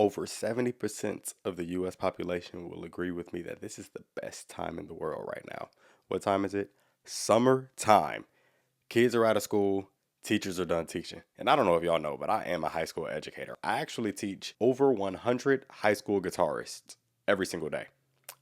Over 70% of the US population will agree with me that this is the best time in the world right now. What time is it? Summertime. Kids are out of school, teachers are done teaching. And I don't know if y'all know, but I am a high school educator. I actually teach over 100 high school guitarists every single day,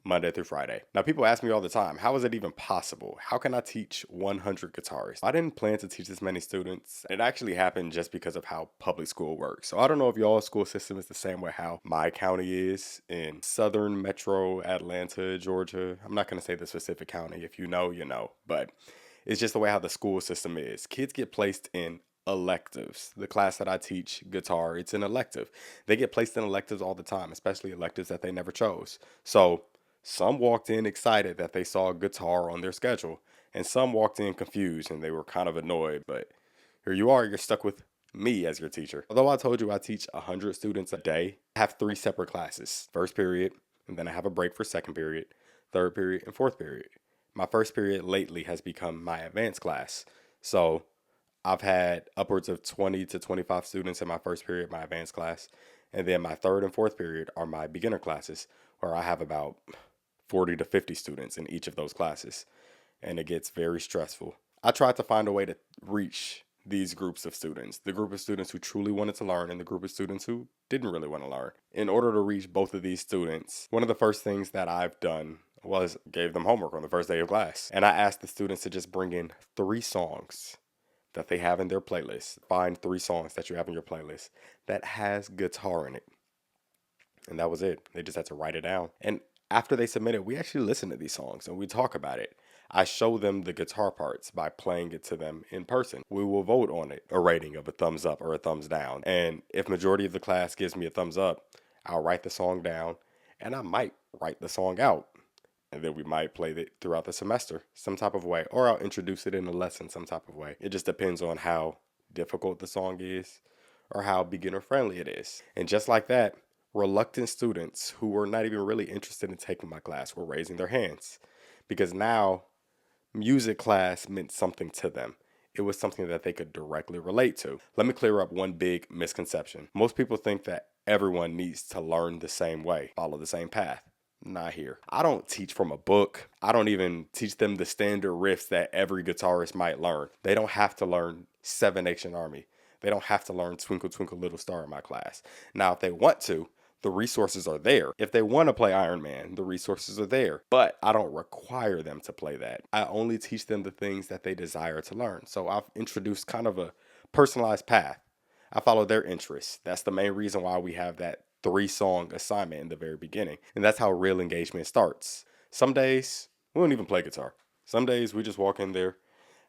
Monday through Friday. Now, people ask me all the time, how is it even possible? How can I teach 100 guitarists? I didn't plan to teach this many students. It actually happened just because of how public school works. So I don't know if y'all's school system is the same way how my county is in southern metro Atlanta, Georgia. I'm not going to say the specific county. If you know, you know. But it's just the way how the school system is. Kids get placed in electives. The class that I teach, guitar, it's an elective. They get placed in electives all the time, especially electives that they never chose. So some walked in excited that they saw a guitar on their schedule, and some walked in confused and they were kind of annoyed. But here you are, you're stuck with me as your teacher. Although I told you I teach 100 students a day, I have 3 separate classes. First period, and then I have a break for second period, third period, and fourth period. My first period lately has become my advanced class. So I've had upwards of 20 to 25 students in my first period, my advanced class. And then my third and fourth period are my beginner classes, where I have about 40 to 50 students in each of those classes. And it gets very stressful. I tried to find a way to reach these groups of students, the group of students who truly wanted to learn and the group of students who didn't really want to learn. In order to reach both of these students, one of the first things that I've done was gave them homework on the first day of class. And I asked the students to just bring in 3 songs that they have in their playlist. Find 3 songs that you have in your playlist that has guitar in it. And that was it. They just had to write it down. And after they submitted, we actually listen to these songs and we talk about it. I show them the guitar parts by playing it to them in person. We will vote on it, a rating of a thumbs up or a thumbs down. And if majority of the class gives me a thumbs up, I'll write the song down and I might write the song out. And then we might play it throughout the semester some type of way, or I'll introduce it in a lesson some type of way. It just depends on how difficult the song is or how beginner friendly it is. And just like that, reluctant students who were not even really interested in taking my class were raising their hands, because now music class meant something to them. It was something that they could directly relate to. Let me clear up one big misconception. Most people think that everyone needs to learn the same way, follow the same path. Not here. I don't teach from a book. I don't even teach them the standard riffs that every guitarist might learn. They don't have to learn Seven Nation Army. They don't have to learn Twinkle Twinkle Little Star in my class. Now, if they want to, the resources are there. If they want to play Iron Man, the resources are there. But I don't require them to play that. I only teach them the things that they desire to learn. So I've introduced kind of a personalized path. I follow their interests. That's the main reason why we have that 3-song assignment in the very beginning. And that's how real engagement starts. Some days we don't even play guitar. Some days we just walk in there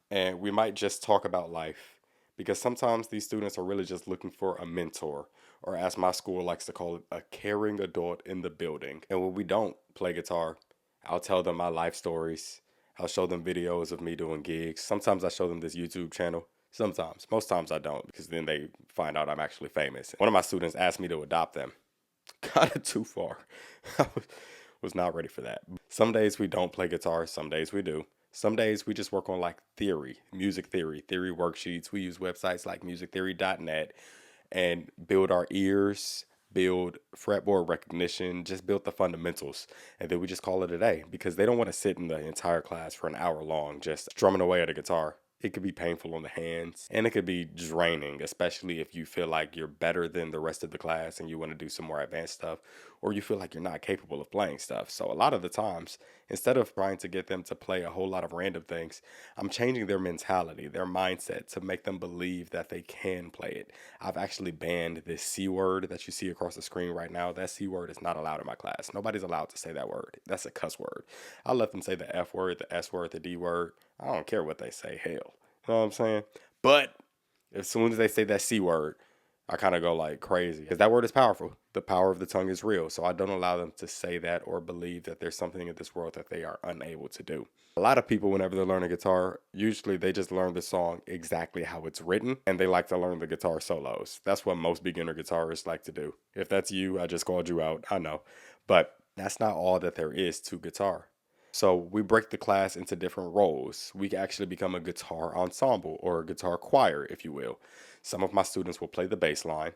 and we might just talk about life, because sometimes these students are really just looking for a mentor, or as my school likes to call it, a caring adult in the building. And when we don't play guitar, I'll tell them my life stories. I'll show them videos of me doing gigs. Sometimes I show them this YouTube channel. Sometimes. Most times I don't, because then they find out I'm actually famous. One of my students asked me to adopt them. Kind of too far. I was not ready for that. Some days we don't play guitar. Some days we do. Some days we just work on like theory, music theory worksheets. We use websites like musictheory.net and build our ears, build fretboard recognition, just build the fundamentals. And then we just call it a day, because they don't want to sit in the entire class for an hour long just strumming away at a guitar. It could be painful on the hands, and it could be draining, especially if you feel like you're better than the rest of the class and you want to do some more advanced stuff, or you feel like you're not capable of playing stuff. So a lot of the times, instead of trying to get them to play a whole lot of random things, I'm changing their mentality, their mindset, to make them believe that they can play it. I've actually banned this C word that you see across the screen right now. That C word is not allowed in my class. Nobody's allowed to say that word. That's a cuss word. I let them say the F word, the S word, the D word. I don't care what they say. Hell. You know what I'm saying? But as soon as they say that C word, I kind of go like crazy, because that word is powerful. The power of the tongue is real. So I don't allow them to say that or believe that there's something in this world that they are unable to do. A lot of people, whenever they're learning guitar, usually they just learn the song exactly how it's written, and they like to learn the guitar solos. That's what most beginner guitarists like to do. If that's you, I just called you out. I know. But that's not all that there is to guitar. So we break the class into different roles. We can actually become a guitar ensemble, or a guitar choir, if you will. Some of my students will play the bass line,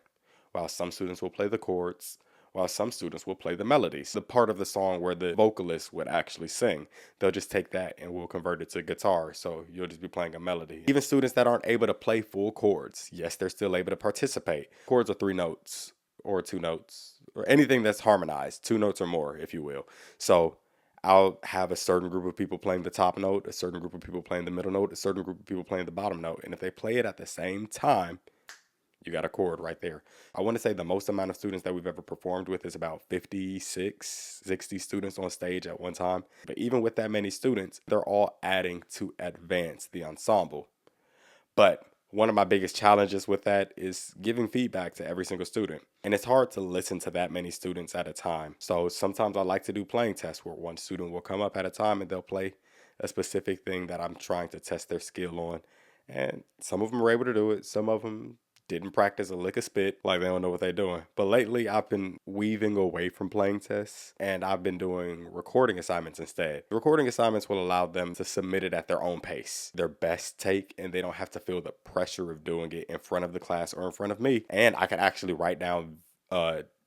while some students will play the chords, while some students will play the melodies, the part of the song where the vocalist would actually sing. They'll just take that and we'll convert it to guitar, so you'll just be playing a melody. Even students that aren't able to play full chords, yes, they're still able to participate. Chords are 3 notes or 2 notes, or anything that's harmonized, 2 notes or more, if you will. So I'll have a certain group of people playing the top note, a certain group of people playing the middle note, a certain group of people playing the bottom note. And if they play it at the same time, you got a chord right there. I want to say the most amount of students that we've ever performed with is about 56, 60 students on stage at one time. But even with that many students, they're all adding to advance the ensemble. But one of my biggest challenges with that is giving feedback to every single student. And it's hard to listen to that many students at a time. So sometimes I like to do playing tests where one student will come up at a time and they'll play a specific thing that I'm trying to test their skill on. And some of them are able to do it. Some of them didn't practice a lick of spit, like they don't know what they're doing. But lately I've been weaving away from playing tests and I've been doing recording assignments instead. The recording assignments will allow them to submit it at their own pace, their best take, and they don't have to feel the pressure of doing it in front of the class or in front of me. And I can actually write down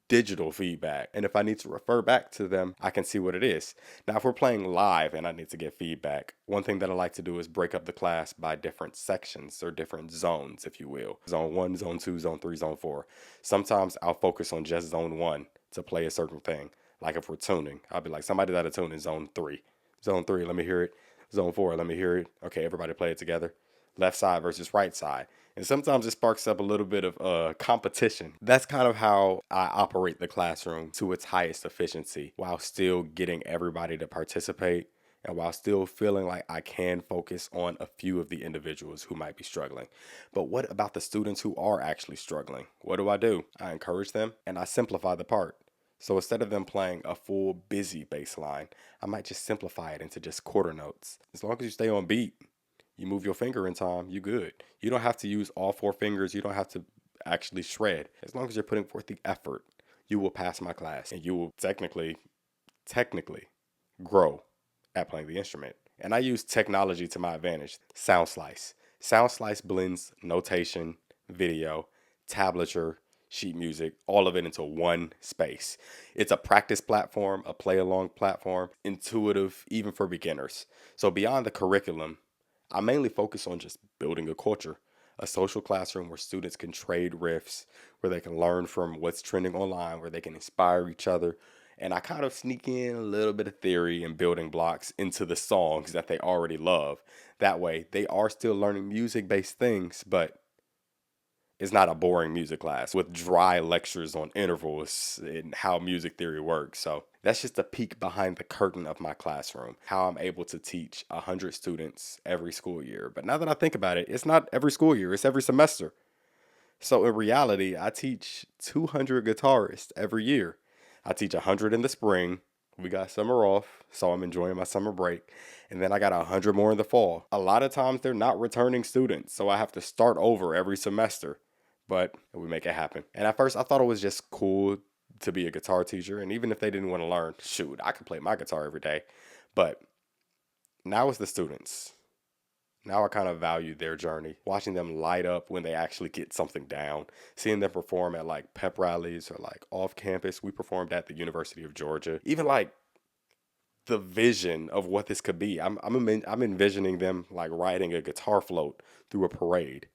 digital feedback, and if I need to refer back to them, I can see what it is. Now if we're playing live and I need to get feedback, one thing that I like to do is break up the class by different sections or different zones, if you will. Zone 1, zone 2, zone 3, zone 4. Sometimes I'll focus on just zone 1 to play a certain thing. Like if we're tuning, I'll be like, somebody's out of tune in zone 3. Zone 3, let me hear it. Zone 4, let me hear it. Okay, everybody play it together. Left side versus right side. And sometimes it sparks up a little bit of competition. That's kind of how I operate the classroom to its highest efficiency while still getting everybody to participate and while still feeling like I can focus on a few of the individuals who might be struggling. But what about the students who are actually struggling? What do? I encourage them and I simplify the part. So instead of them playing a full busy bass line, I might just simplify it into just quarter notes. As long as you stay on beat, you move your finger in time, you good. You don't have to use all 4 fingers. You don't have to actually shred. As long as you're putting forth the effort, you will pass my class and you will technically grow at playing the instrument. And I use technology to my advantage. Soundslice. Soundslice blends notation, video, tablature, sheet music, all of it into one space. It's a practice platform, a play along platform, intuitive even for beginners. So beyond the curriculum, I mainly focus on just building a culture, a social classroom where students can trade riffs, where they can learn from what's trending online, where they can inspire each other. And I kind of sneak in a little bit of theory and building blocks into the songs that they already love. That way, they are still learning music-based things, but it's not a boring music class with dry lectures on intervals and how music theory works. So that's just a peek behind the curtain of my classroom, how I'm able to teach 100 students every school year. But now that I think about it, it's not every school year, it's every semester. So in reality, I teach 200 guitarists every year. I teach 100 in the spring. We got summer off, so I'm enjoying my summer break. And then I got 100 more in the fall. A lot of times they're not returning students, so I have to start over every semester. But we make it happen. And at first I thought it was just cool to be a guitar teacher. And even if they didn't want to learn, shoot, I could play my guitar every day. But now it's the students. Now I kind of value their journey, watching them light up when they actually get something down, seeing them perform at like pep rallies or like off campus. We performed at the University of Georgia. Even like the vision of what this could be. I'm envisioning them like riding a guitar float through a parade.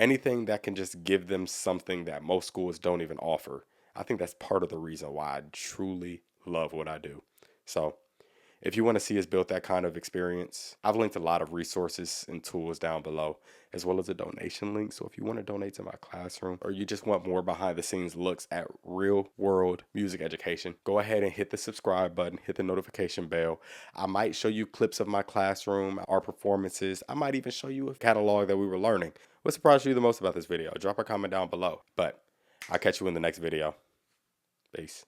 Anything that can just give them something that most schools don't even offer. I think that's part of the reason why I truly love what I do. So if you want to see us build that kind of experience, I've linked a lot of resources and tools down below, as well as a donation link. So if you want to donate to my classroom or you just want more behind the scenes looks at real world music education, go ahead and hit the subscribe button, hit the notification bell. I might show you clips of my classroom, our performances. I might even show you a catalog that we were learning. What surprised you the most about this video? Drop a comment down below. But I'll catch you in the next video. Peace.